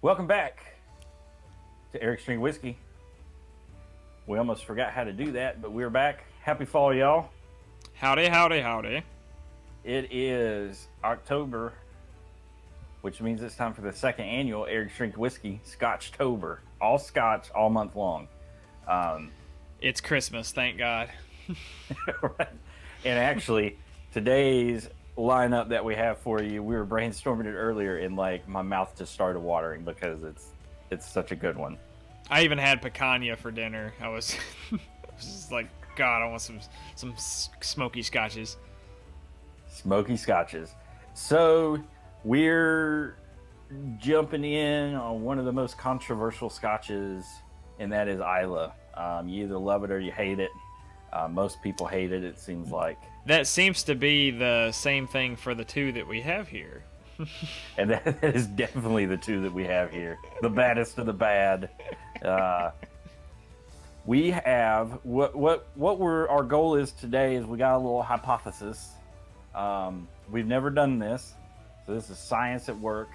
Welcome back to Eric's Drink Whiskey. We almost forgot how to do that, but we're back. Happy fall, y'all. Howdy, howdy, howdy. It is October, which means it's time for the second annual Eric's Drink Whiskey Scotchtober. All Scotch, all month long. It's Christmas, thank God. Right. And actually, today's lineup that we have for you, we were brainstorming it earlier, and like my mouth just started watering because it's such a good one. I even had picanha for dinner. I was, just like, God, I want some smoky scotches. Smoky scotches. So we're jumping in on one of the most controversial scotches, and that is Islay. You either love it or you hate it. Most people hate it, it seems like. That seems to be the same thing for the two that we have here. And that is definitely the two that we have here. The baddest of the bad. We have our goal is today is we got a little hypothesis. We've never done this, so this is science at work.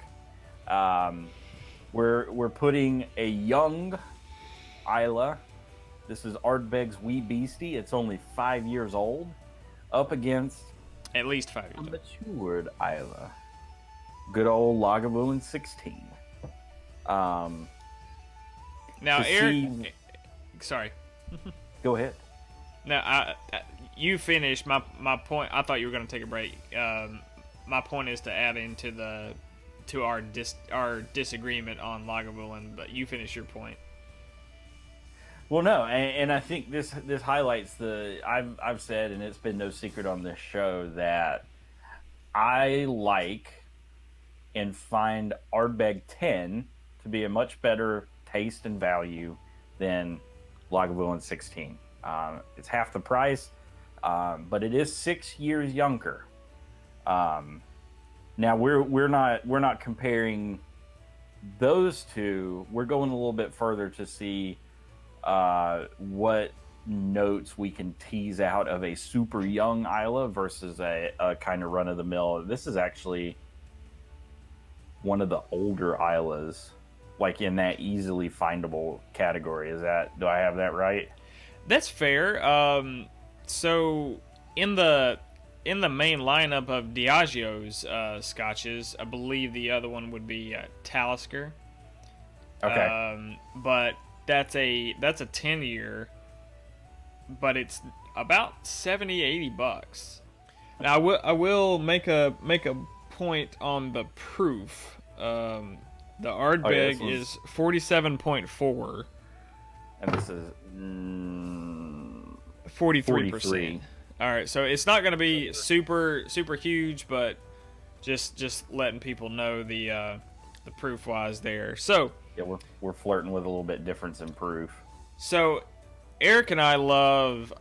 We're putting a young Islay. This is Ardbeg's Wee Beastie. It's only 5 years old, up against At least 5 years. matured Islay. Good old Lagavulin 16. Now, Eric, sorry. Go ahead. Now, you finished my point. I thought you were going to take a break. My point is to add into our disagreement on Lagavulin, but you finish your point. Well, no, and I think this highlights I've said, and it's been no secret on this show, that I like and find Ardbeg 10 to be a much better taste and value than Lagavulin 16. It's half the price, but it is 6 years younger. Now we're not comparing those two. We're going a little bit further to see what notes we can tease out of a super young Islay versus a kind of run of the mill. This is actually one of the older Islas, like in that easily findable category. Do I have that right? That's fair. So in the main lineup of Diageo's scotches, I believe the other one would be Talisker. Okay. But that's a 10-year, but it's about $70-$80. Now I will make a point on the proof. The Ardbeg is 47.4. And this is 43%. All right, so it's not going to be super huge, but just letting people know the proof wise there. So yeah, we're flirting with a little bit difference in proof. So Eric and I love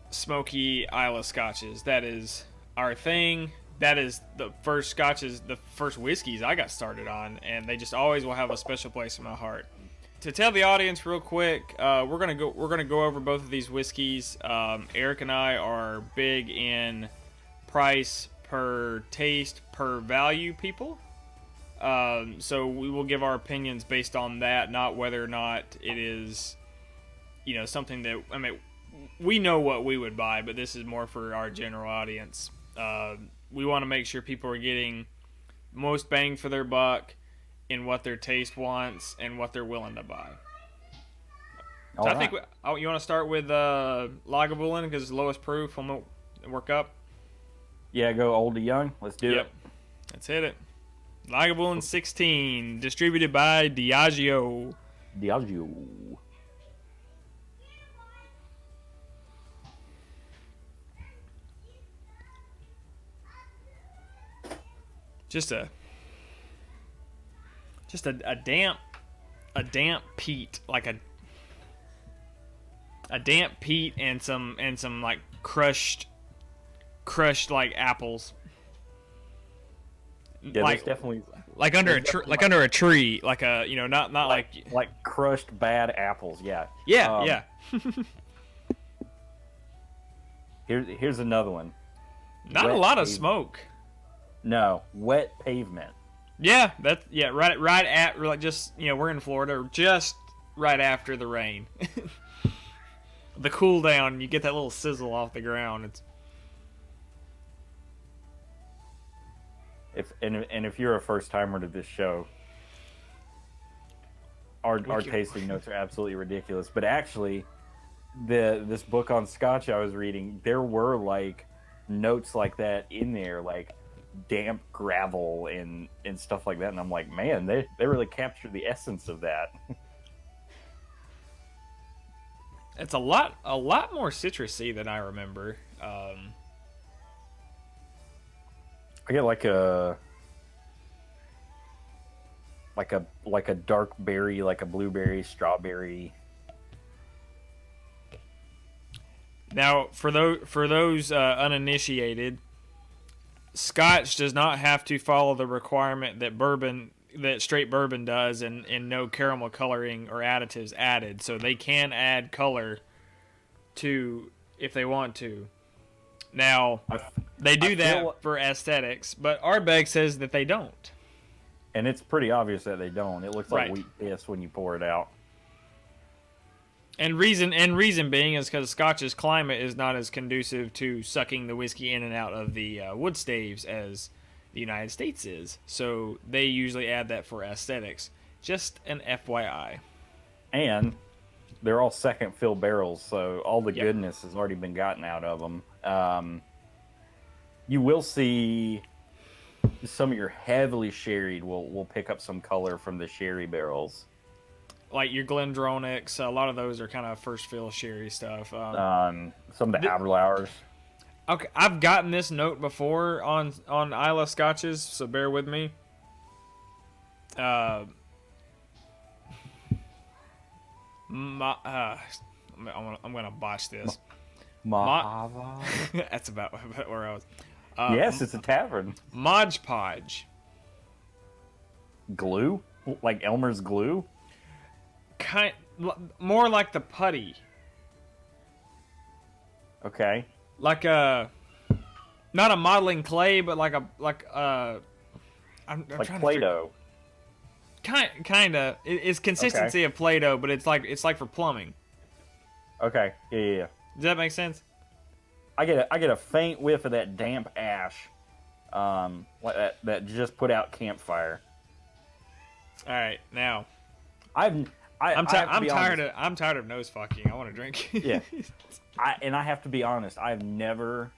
smoky Islay scotches. That is our thing. That is the first scotches, the first whiskeys I got started on, and they just always will have a special place in my heart. To tell the audience real quick, we're gonna go over both of these whiskeys. Eric and I are big in price per taste per value people. So we will give our opinions based on that, not whether or not it is, something that, I mean, we know what we would buy, but this is more for our general audience. We want to make sure people are getting most bang for their buck in what their taste wants and what they're willing to buy. So I think you want to start with Lagavulin because it's the lowest proof. We'll work up. Yeah, go old to young. Let's do it. Let's hit it. Lagavulin 16, distributed by Diageo. Diageo. Just a damp peat, like a damp peat and some like crushed like apples. Yeah, like definitely like under a tree, like a not like crushed bad apples. Yeah. Yeah. Here's another one. Not Wet a lot of pavement. smoke. No, wet pavement. Right at like just we're in Florida, just right after the rain. The cool down, you get that little sizzle off the ground. It's if you're a first timer to this show, our tasting notes are absolutely ridiculous. But actually, this book on Scotch I was reading, there were like notes like that in there, like damp gravel and stuff like that. And I'm like, man, they really captured the essence of that. it's a lot more citrusy than I remember. I get like a dark berry, like a blueberry, strawberry. Now, for those uninitiated, Scotch does not have to follow the requirement that straight bourbon does, and no caramel coloring or additives added. So they can add color to if they want to. Now, they do that for aesthetics, but Ardbeg says that they don't. And it's pretty obvious that they don't. It looks like Right. wheat piss when you pour it out. And reason being is because Scotch's climate is not as conducive to sucking the whiskey in and out of the wood staves as the United States is. So they usually add that for aesthetics. Just an FYI. And they're all second fill barrels, so all the goodness has already been gotten out of them. You will see some of your heavily sherried will pick up some color from the sherry barrels. Like your Glendronachs, a lot of those are kind of first fill sherry stuff. Some of the Aberlours. Okay, I've gotten this note before on Islay Scotches, so bear with me. I'm gonna botch this. Mahava. That's about where I was. Yes, it's a tavern. Modge Podge. Glue? Like Elmer's glue? More like the putty. Okay. Like not a modeling clay, but like I'm Play-Doh. Kinda. It's consistency of Play-Doh, but it's like for plumbing. Okay. Yeah. Does that make sense? I get a faint whiff of that damp ash, like that just put out campfire. All right, now I'm tired of nose fucking. I want to drink. Yeah, I have to be honest. I've never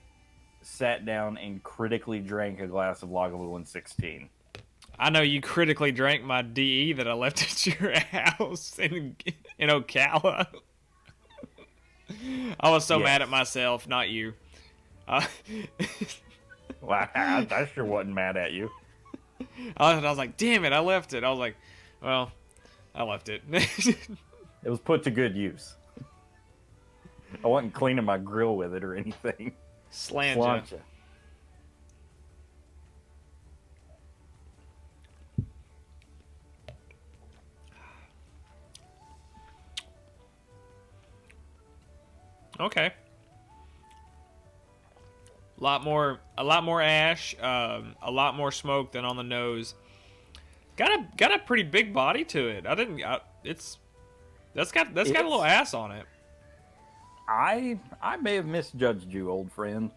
sat down and critically drank a glass of Lagavulin 16. I know you critically drank my DE that I left at your house in Ocala. I was so mad at myself, not you. Well, I sure wasn't mad at you. I was like, damn it, I left it. I was like, well, I left it. It was put to good use. I wasn't cleaning my grill with it or anything. Slanja. Okay. A lot more ash, a lot more smoke than on the nose. Got a pretty big body to it. That's got a little ass on it. I may have misjudged you, old friend.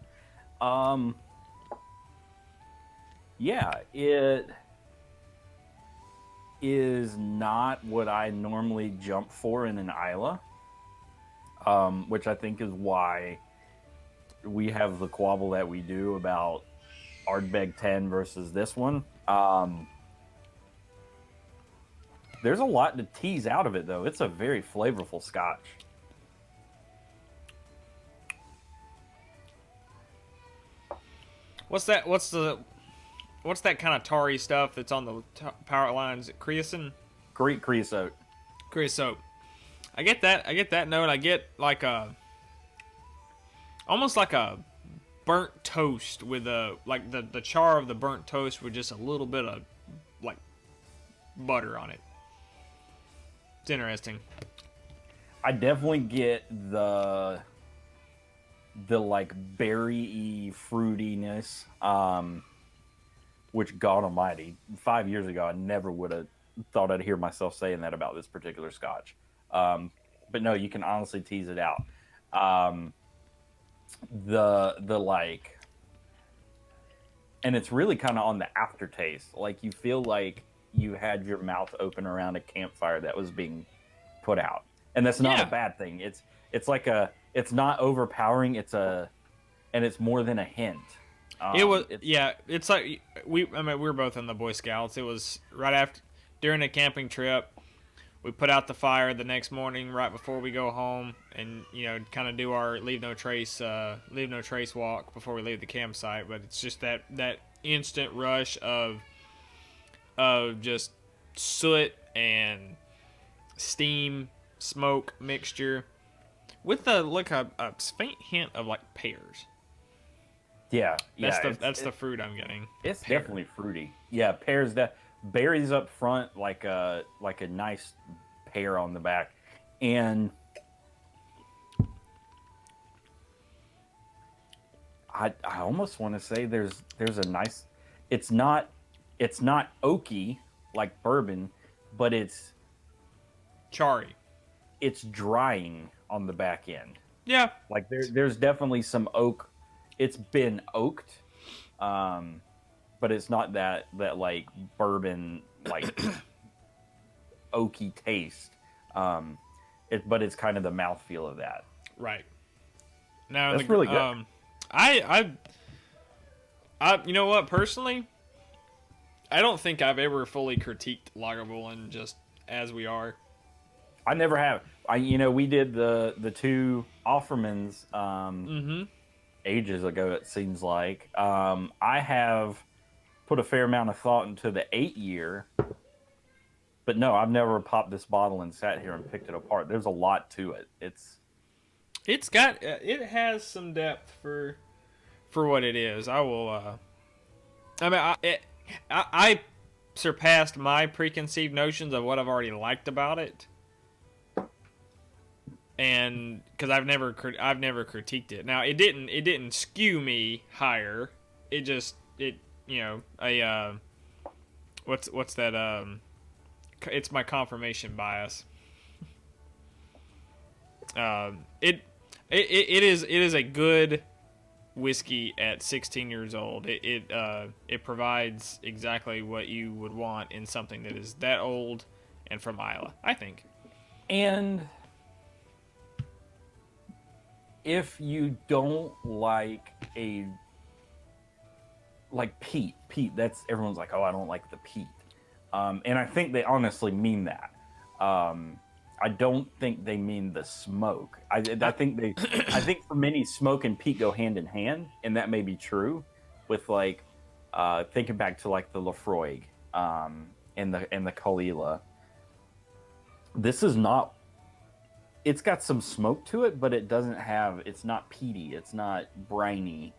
Yeah, it is not what I normally jump for in an Islay. Which I think is why we have the quabble that we do about Ardbeg 10 versus this one. There's a lot to tease out of it, though. It's a very flavorful Scotch. What's that kind of tarry stuff that's on the power lines? Creosote? Creosote. Creosote. I get that note. I get like almost like a burnt toast with the char of the burnt toast with just a little bit of like butter on it. It's interesting. I definitely get the like berry-y fruitiness. which God Almighty, 5 years ago, I never would have thought I'd hear myself saying that about this particular Scotch. But no, you can honestly tease it out. Um, the like, and it's really kind of on the aftertaste. Like you feel like you had your mouth open around a campfire that was being put out, and that's not a Yeah. bad thing. It's like a it's not overpowering. And it's more than a hint. It was, It's yeah. It's like I mean, we were both in the Boy Scouts. It was right after, during a camping trip. We put out the fire the next morning, right before we go home, and kind of do our leave no trace walk before we leave the campsite. But it's just that instant rush of just soot and steam, smoke mixture with a faint hint of like pears. yeah, That's yeah. the fruit I'm getting. It's Pear. definitely fruity. Yeah, pears that berries up front, like a nice pear on the back, and I almost want to say there's a nice. It's not oaky like bourbon, but Chari. it's drying on the back end. Yeah. Like there's definitely some oak. It's been oaked, but it's not that like bourbon like oaky taste. But it's kind of the mouthfeel of that. Right. Now, That's really good. you know what? Personally, I don't think I've ever fully critiqued Lagavulin just as we are. I never have. We did the two Offermans ages ago. It seems like I have put a fair amount of thought into the 8 year. But no, I've never popped this bottle and sat here and picked it apart. There's a lot to it. It has some depth for what it is. I will. I mean, I surpassed my preconceived notions of what I've already liked about it, and because I've never critiqued it. Now it didn't skew me higher. What's that? It's my confirmation bias. It is a good whiskey at 16 years old. It provides exactly what you would want in something that is that old and from Islay, I think. And if you don't like peat, that's everyone's like, oh, I don't like the peat. And I think they honestly mean that. I don't think they mean the smoke. I think for many, smoke and peat go hand in hand, and that may be true. With thinking back to like the Lafroig, and the Kalila. This is not. It's got some smoke to it, but it's not peaty. It's not briny.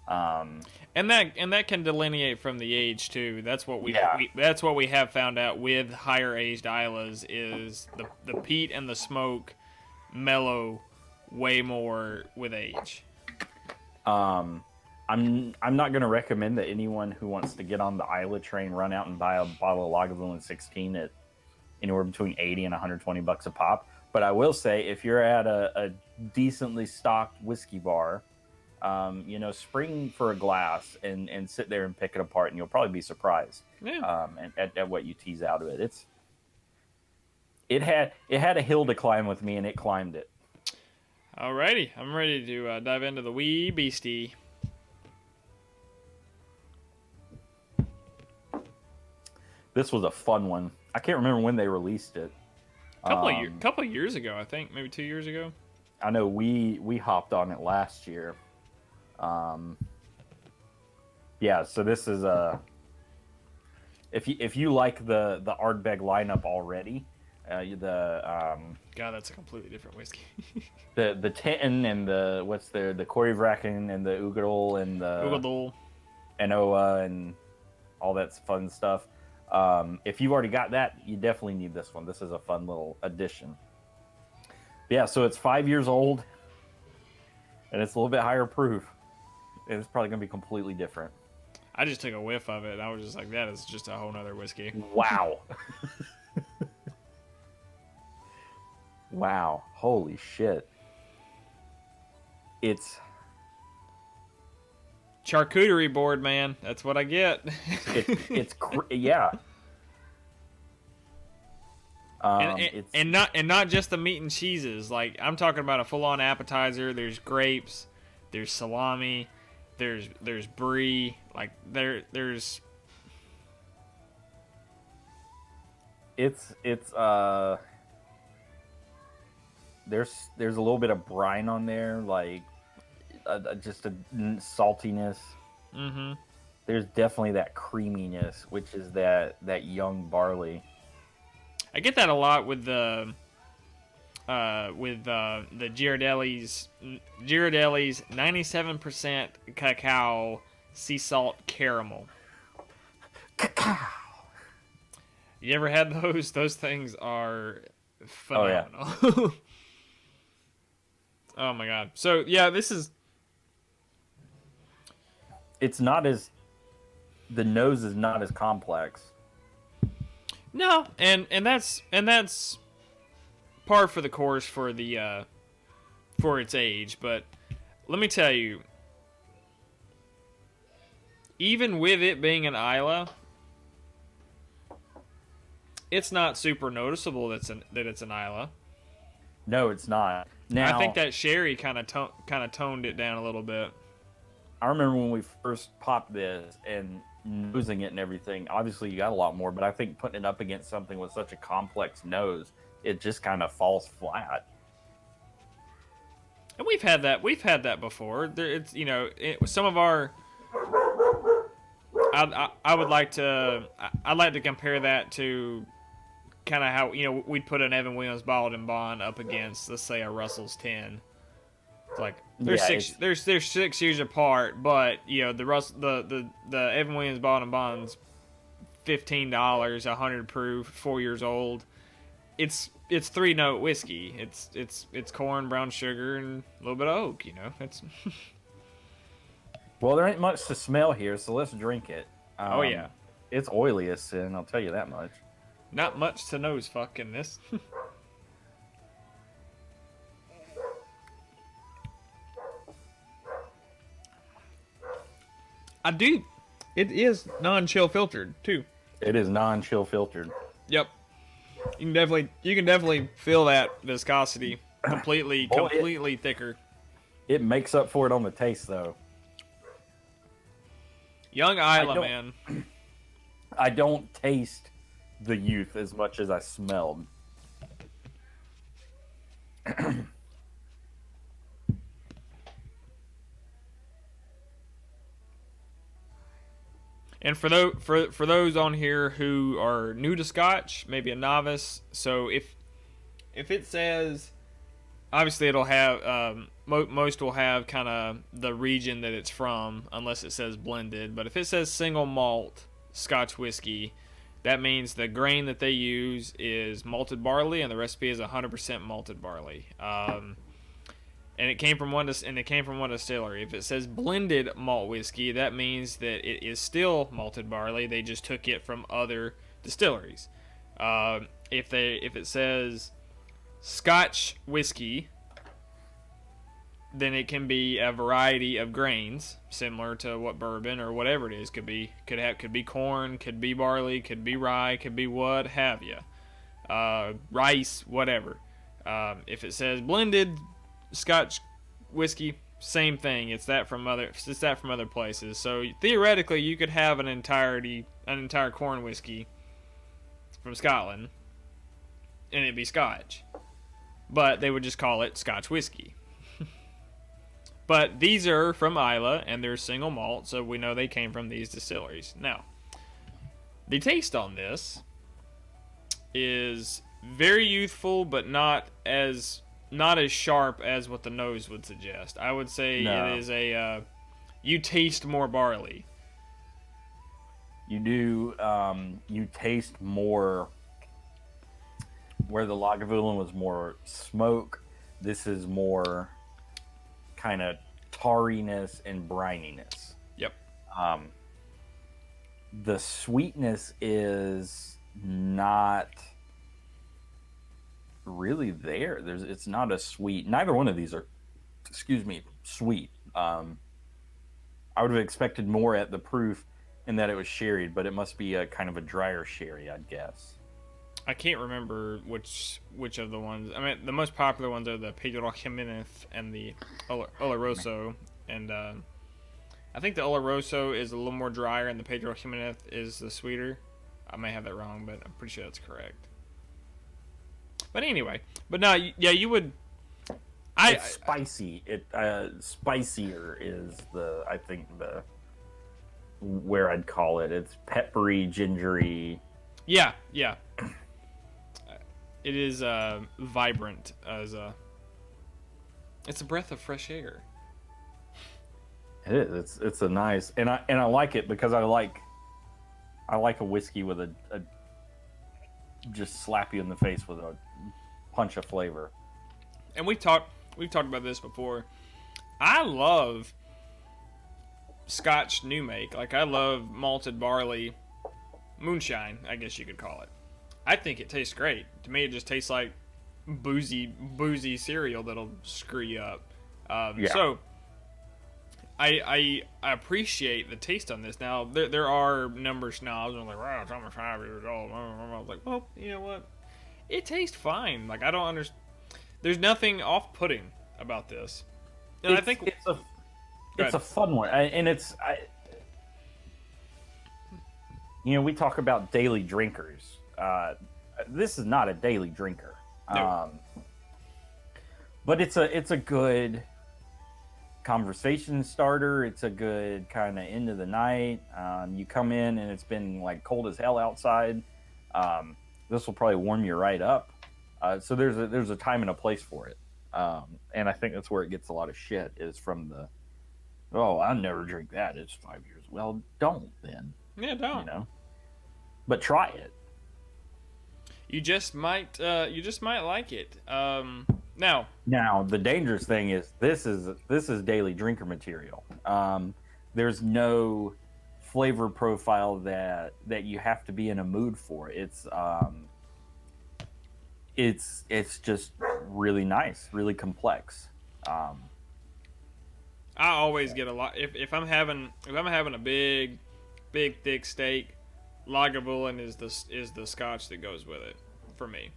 And that can delineate from the age too. That's what we have found out with higher aged Islas is the peat and the smoke mellow way more with age. I'm not going to recommend that anyone who wants to get on the Isla train run out and buy a bottle of Lagavulin 16 at anywhere between $80 and $120 a pop. But I will say, if you're at a decently stocked whiskey bar, spring for a glass and sit there and pick it apart, and you'll probably be surprised. Yeah. At what you tease out of it. It had a hill to climb with me, and it climbed it. Alrighty, I'm ready to dive into the wee Beastie. This was a fun one. I can't remember when they released it. Couple of years ago, I think, maybe 2 years ago. I know we hopped on it last year. Yeah, so this is if you like the Ardbeg lineup already, God, that's a completely different whiskey. the Tintin and the Corryvracken and the Ugadol and the Ugadol. Anoa and all that fun stuff. If you've already got that, you definitely need this one. This is a fun little addition. Yeah, so it's 5 years old, and it's a little bit higher proof. It's probably going to be completely different. I just took a whiff of it, and I was just like, that is just a whole nother whiskey. Wow. Wow. Holy shit. It's Charcuterie board, man. That's what I get. yeah. And not just the meat and cheeses. Like, I'm talking about a full on appetizer. There's grapes, there's salami, there's brie. Like there's there's a little bit of brine on there, like just a saltiness. Mm-hmm. There's definitely that creaminess, which is that young barley. I get that a lot with the Ghirardelli's 97% cacao sea salt caramel. Cacao. You ever had those? Those things are phenomenal. Oh, yeah. Oh my god. So yeah, it's not as, the nose is not as complex. No, and that's par for the course for the for its age, but let me tell you, even with it being an Islay, it's not super noticeable that it's an Islay. No, it's not. Now, I think that sherry kind of toned it down a little bit. I remember when we first popped this and nosing it and everything. Obviously, you got a lot more, but I think putting it up against something with such a complex nose, it just kind of falls flat. And we've had that before. It's some of our. I'd like to compare that to kind of how we'd put an Evan Williams bottled and bond up against, let's say, a Russell's 10. It's like they're 6 years apart, but the Evan Williams bottled and bond's $15, 100 proof, 4 years old. It's 3-note whiskey. It's corn, brown sugar, and a little bit of oak. It's. Well, there ain't much to smell here, so let's drink it. Oh yeah, it's oily as sin. I'll tell you that much. Not much to nose fuck in this. I do. It is non-chill filtered too. It is non-chill filtered. Yep. You can definitely feel that viscosity completely thicker. It makes up for it on the taste, though. Young Islay, man. I don't taste the youth as much as I smelled. And for those on here who are new to Scotch, maybe a novice, so if it says, obviously it'll have most will have kind of the region that it's from, unless it says blended. But if it says single malt Scotch whiskey, that means the grain that they use is malted barley, and the recipe is 100% malted barley. And it came from one distillery. If it says blended malt whiskey, that means that it is still malted barley. They just took it from other distilleries. If it says Scotch whiskey, then it can be a variety of grains, similar to what bourbon or whatever it is could be. Could be corn, could be barley, could be rye, could be what have you, rice, whatever. If it says blended Scotch whiskey, same thing. It's that from other places. So theoretically, you could have an entire corn whiskey from Scotland, and it'd be Scotch, but they would just call it Scotch whiskey. But these are from Islay, and they're single malt, so we know they came from these distilleries. Now, the taste on this is very youthful, but not as sharp as what the nose would suggest. I would say It is you taste more barley. You do. You taste more. Where the Lagavulin was more smoke, this is more kind of tarriness and brininess. Yep. the sweetness is not really there. It's not a sweet. Neither one of these are, excuse me, sweet. I would have expected more at the proof, in that it was sherried, but it must be a kind of a drier sherry, I'd guess. I can't remember which of the ones. I mean, the most popular ones are the Pedro Jimenez and the Oloroso, and I think the Oloroso is a little more drier, and the Pedro Jimenez is the sweeter. I may have that wrong, but I'm pretty sure that's correct. But anyway, but no, yeah, you would. It's spicy. Spicier is I think where I'd call it. It's peppery, gingery. Yeah. It is vibrant as it's a breath of fresh air. It is. It's a nice, and I like it because I like a whiskey with a just slap you in the face with a punch of flavor. And we've talked about this before. I love Scotch new make. Like, I love malted barley moonshine, I guess you could call it. I think it tastes great. To me, it just tastes like boozy cereal that'll screw you up. So I appreciate the taste on this. Now, there are number snobs and like, wow, it's almost 5 years old. I was like, well, you know what? It tastes fine. Like, I don't understand. There's nothing off-putting about this. And I think it's a fun one, and we talk about daily drinkers. This is not a daily drinker, No. but it's a good conversation starter. It's a good kind of end of the night. You come in and it's been like cold as hell outside. This will probably warm you right up. So there's a time and a place for it. And I think that's where it gets a lot of shit, is from I'll never drink that. It's 5 years. Well, don't then. Yeah, don't. But try it. You just might like it. Now the dangerous thing is this is daily drinker material. There's no flavor profile that you have to be in a mood for. It's just really nice, really complex. I always get a lot if I'm having a big thick steak. Lagavulin is the Scotch that goes with it for me.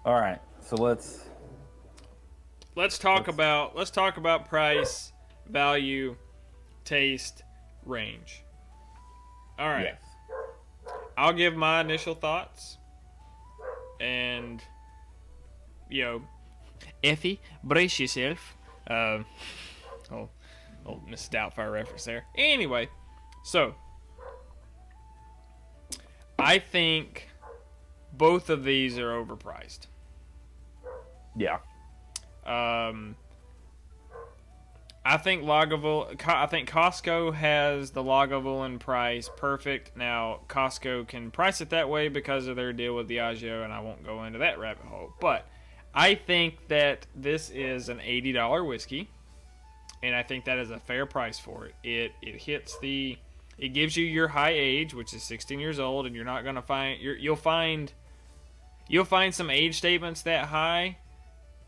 All right, so let's talk about price, value, taste, range. All right. Yes. I'll give my initial thoughts, and Effie, brace yourself. Old Miss Doubtfire reference there. Anyway, so I think both of these are overpriced. Yeah. I think Costco has the Lagavulin price perfect. Now, Costco can price it that way because of their deal with Diageo, and I won't go into that rabbit hole. But I think that this is an $80 whiskey, and I think that is a fair price for it. It gives you your high age, which is 16 years old, and you're not going to find you'll find some age statements that high,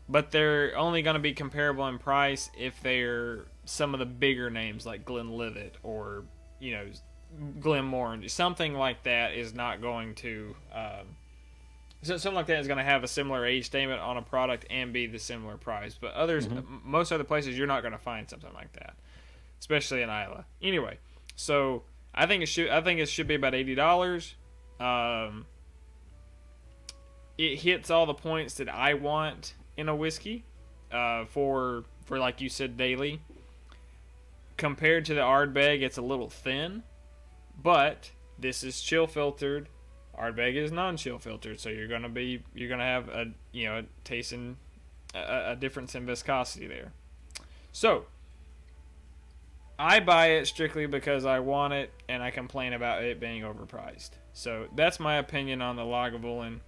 but they're only going to be comparable in price if they're some of the bigger names like Glenlivet or Glenmorangie. Something like that is not going to something like that is going to have a similar age statement on a product and be the similar price. But most other places, you're not going to find something like that, especially in Islay. Anyway. So I think it should be about $80. It hits all the points that I want in a whiskey, for like you said, daily. Compared to the Ardbeg, it's a little thin, but this is chill filtered. Ardbeg is non-chill filtered, so you're gonna have a tasting a difference in viscosity there. So I buy it strictly because I want it, and I complain about it being overpriced. So that's my opinion on the Lagavulin.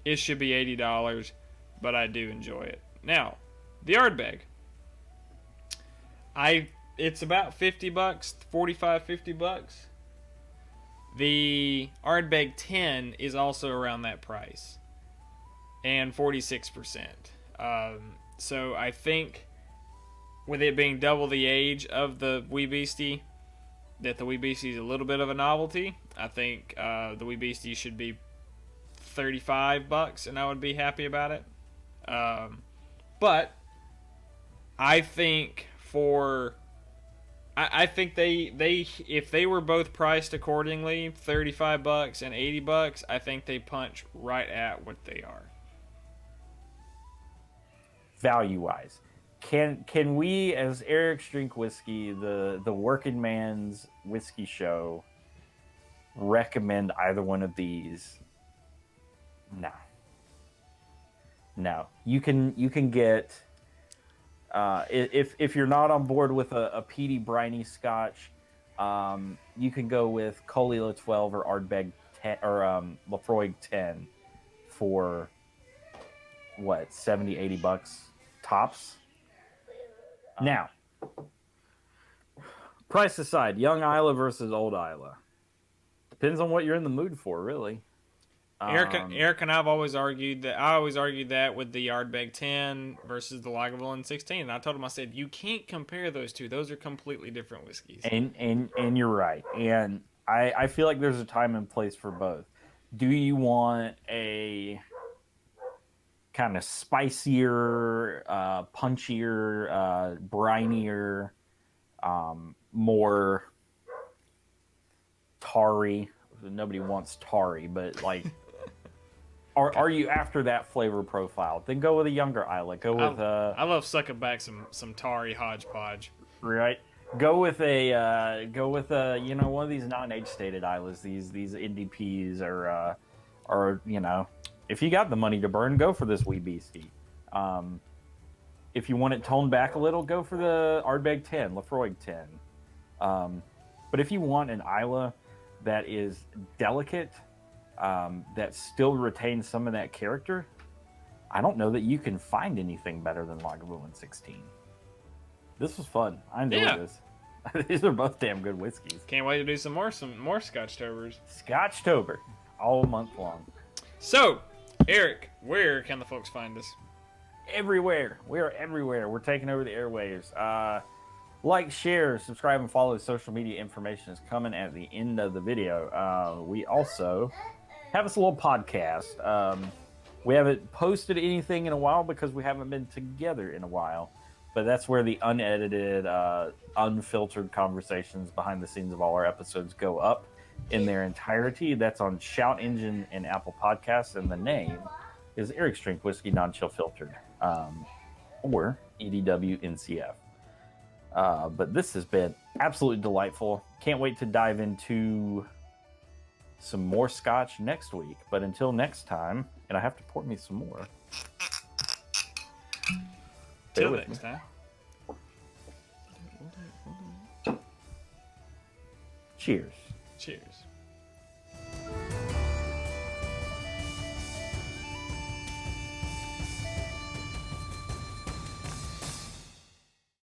It should be $80, but I do enjoy it. Now, the Ardbeg. it's about $50, 45, $50. The Ardbeg 10 is also around that price, and 46%. So I think, with it being double the age of the Wee Beastie, that the Wee Beastie is a little bit of a novelty. I think the Wee Beastie should be $35, and I would be happy about it. But I think I think they if they were both priced accordingly, $35 and $80, I think they punch right at what they are. Value wise, can we, as Eric's Drink Whiskey, the working man's whiskey show, recommend either one of these? No. You can get if you're not on board with a peaty briny Scotch, you can go with Colilla 12 or Ardbeg 10 or Lafroig 10 for what, $70-$80 tops. Now, price aside, young Islay versus old Islay. Depends on what you're in the mood for, really. Eric and I've always argued that with the Ardbeg 10 versus the Lagavulin 16. And I told him, I said, you can't compare those two. Those are completely different whiskeys. And you're right. And I feel like there's a time and place for both. Do you want a kind of spicier, punchier, brinier, more tarry? Nobody wants tarry, but like... Are you after that flavor profile? Then go with a younger Islay. Go with I love sucking back some tarry hodgepodge. Right. Go with a one of these non-age stated Islas. These NDPs or if you got the money to burn, go for this Wee Beastie. If you want it toned back a little, go for the Ardbeg 10, Lafroig 10. But if you want an Islay that is delicate, that still retains some of that character, I don't know that you can find anything better than Lagavulin 16. This was fun. I enjoyed this. These are both damn good whiskeys. Can't wait to do some more Scotchtobers. Scotchtober, all month long. So, Eric, where can the folks find us? Everywhere. We are everywhere. We're taking over the airwaves. Like, share, subscribe, and follow. Social media information is coming at the end of the video. We also have us a little podcast. We haven't posted anything in a while because we haven't been together in a while. But that's where the unedited, unfiltered conversations behind the scenes of all our episodes go up in their entirety. That's on Shout Engine and Apple Podcasts. And the name is Eric's Drink Whiskey Non-Chill Filtered, or EDW NCF. But this has been absolutely delightful. Can't wait to dive into some more Scotch next week. But until next time, and I have to pour me some more. Till next time. Cheers. Cheers.